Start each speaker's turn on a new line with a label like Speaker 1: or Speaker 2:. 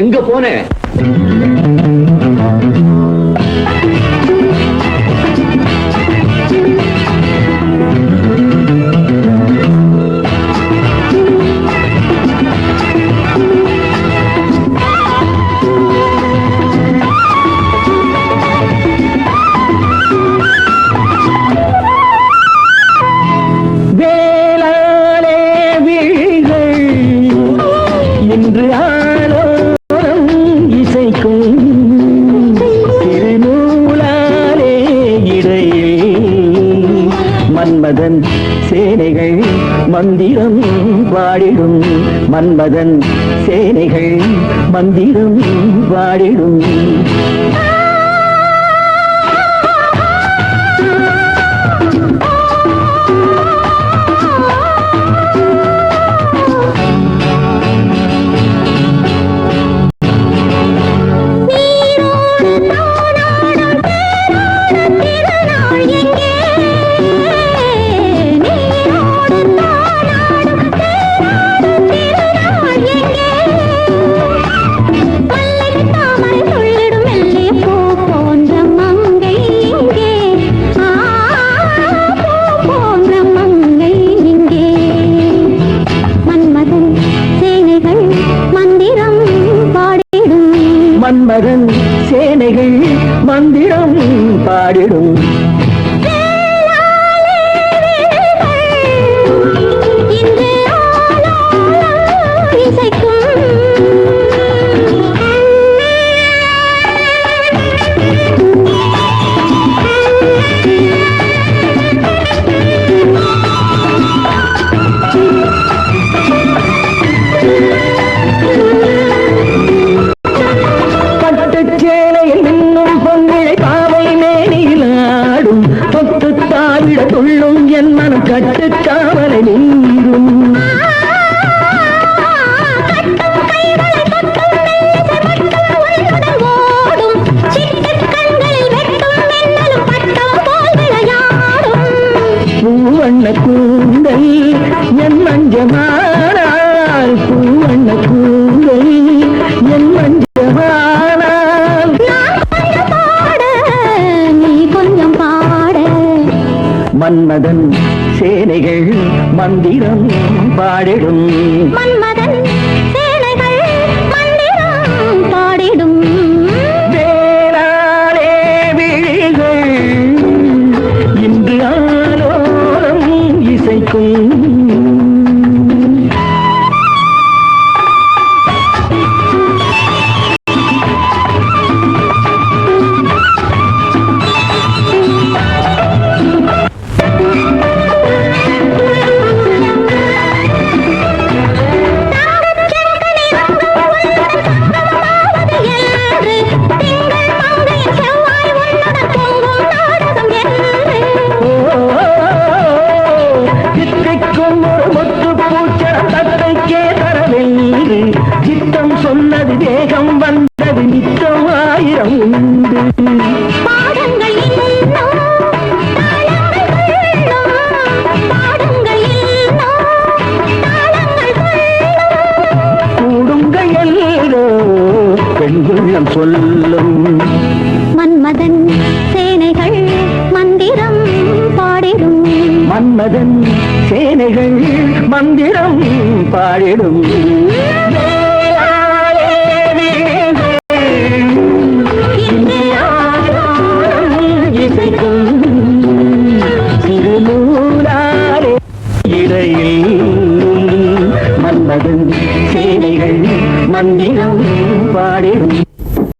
Speaker 1: எங்க போனேன்? மன்மதன் சேனைகள் மந்திரம் பாடிடும், மன்மதன் சேனைகள் மந்திரம் பாடிடும். மன்மதன் சேனைகள் மந்திரம் பாடிடும். துள்ளும் என் மனம் கட்டுக்காவலை நீரும். பூவண்ண கூந்தல் என் மஞ்சமானால், பூவண்ண கூந்தல் என் மஞ்சமானால், நீ கொஞ்சம் பாட. மன்மதன் சேனைகள் மந்திரம் பாடிடும், மன்மதன் சேனைகள் மந்திரம் பாடிடும். வேளாளே விழிகள் இன்று ஆலோலம் இசைக்கும். சித்தம் சொன்னது வேகம் வந்தது நித்தம் ஆயிரம் உண்டு. பாடங்கள் கூடுங்கள் எல்லோ பெண்குள்ளம் சொல்லும். மன்மதன் சேனைகள் மந்திரம் பாடிடும், மன்மதன் சேனைகள் மந்திரம் பாடிடும். திருநூலாரே இடையில் மன்மதன் சேனைகள் மந்திரம்